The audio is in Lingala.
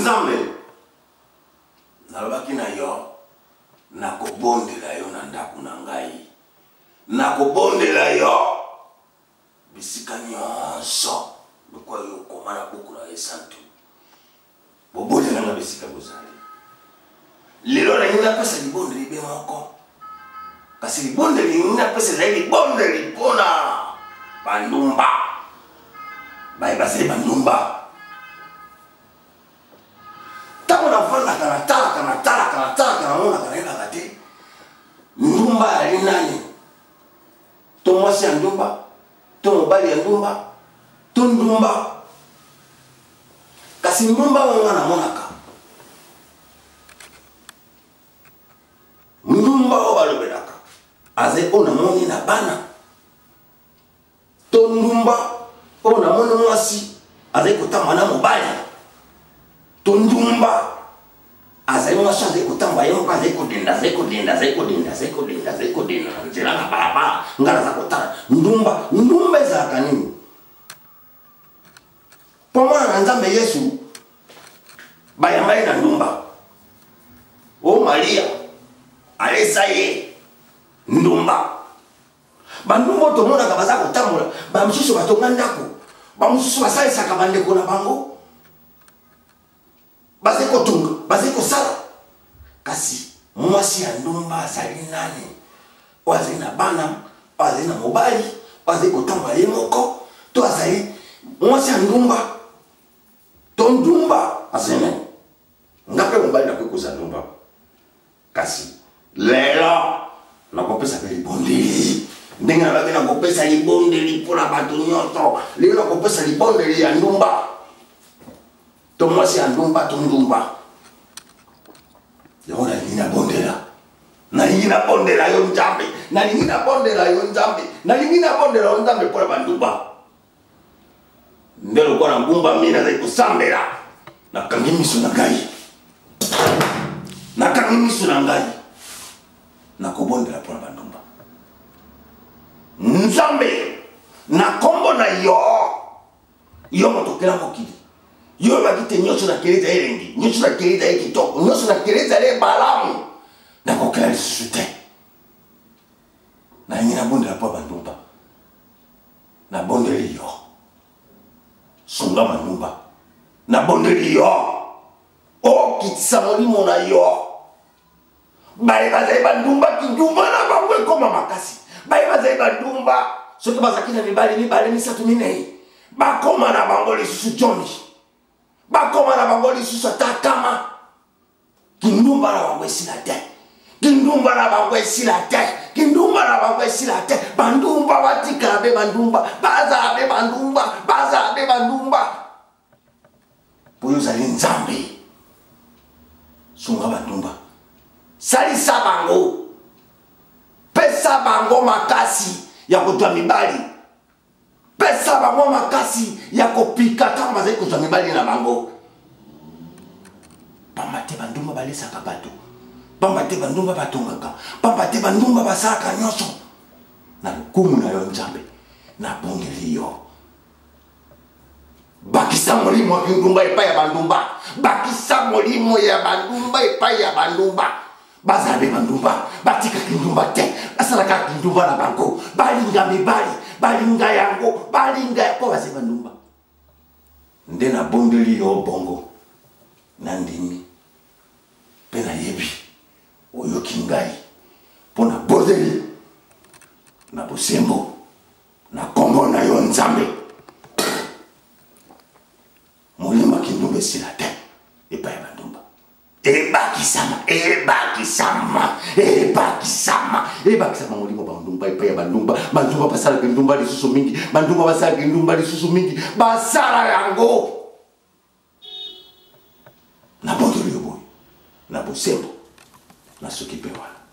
nzambe nalobaki na yo nakobondela yo na ndako na ngai nakobondela yo bisika nyonso lokwa yo koma na buku na esantu bobondela nga bisika bozali lelo na ngai napesa libondeli be moko kasi libondeli ngai napesa ezali libondeli mpona bandumba bazali bandumba tango navandaka natalaka namonaka nayebaka te ndumba yali nani to mwasi ya ndumba to mobali ya ndumba to ndumba kasi ndumba wanga namonaka ndumba oyo balobelaka azali mpo namoni na bana to ndumba oyo namoni mwasi azali kotamba na mobali to ndumba azali mwasi azali kotamba ye moko azali kodenda na nzela na balabala nga naza kotala ndumba ezalaka nini mpo mwana na nzambe yesu bayamba ye na ndumba o maria alesa ye ndumba bandumba oyo tomonaka baza kotambola bamosusu batonga ndako bamosusu basalisaka bandeko na bango bazali kotunga bazali kosala kasi mwasi ya ndumba azali nani oyo azali na bana oyo azali na mobali oyo azali kotambola ye moko to azali mwasi ya ndumba to ndumba azali nani nga mpe mobali nakoki kozala ndumba kasi lelo nakopesa mpe libondeli ndenge nalaki nakopesa libondeli mpona bato nyonso lelo nakopesa libondeli ya ndumba to mwasi ya ndumba to ndumba yango nalingi nabondela yo nzambe nalingi nabondela yo nzambe mpona bandumba nde lokwa na ngumba mi nazali kosambela nakangi miso na ngai nakobondela mpona bandumba nzambe na kombo na yo moto okela mokili yo bakite nyonso nakeleza elengi nyonso nakeleza ye kitoko nyonso nakeleza ye balamu nakokela lisusu te nalingi nabondela mpo bandumba nabondeli yo sunga mandumba nabondeli yo okitisa molimo na yo baye bazali bandumba kindumba na bango ekoma makasi baye bazali bandumba soki bazalaki na mibale misatu minei bakoma na bango lisusu joni bakoma na bango lisusu atakama kindumba na bango esila te bandumba batikala be bandumba bazala be bandumba po yo ozali nzambe sunga bandumba salisa bango pesa bango makasi ya kozwa mibali pesa bango makasi ya kopika ntango bazali kozwa mibali na bango pamba te bandumba balesaka bato pamba te bandumba batongaka pamba te bandumba basalaka nyonso na lokumu na yo nzambe nabondeli yo bakisa molimo ya kindumba epai ya bandumba bakisa molimo ya bandumba epai ya bandumba bazala be bandumba batika kindumba te basalaka kindumba na bango balinga mibali balinga yango mpo bazali bandumba nde nabondeli yo bongo nandimi mpe nayebi oyoki ngai mpo nabondeli na bosembo na kombo na yo nzambe molimo kindumba esila te epai ya bandumba ebakisama molimo bandumba epai ya bandumba basalaka ndumba lisusu mingi basala yango na bondoli yo boye na bosembo na soki mpe wana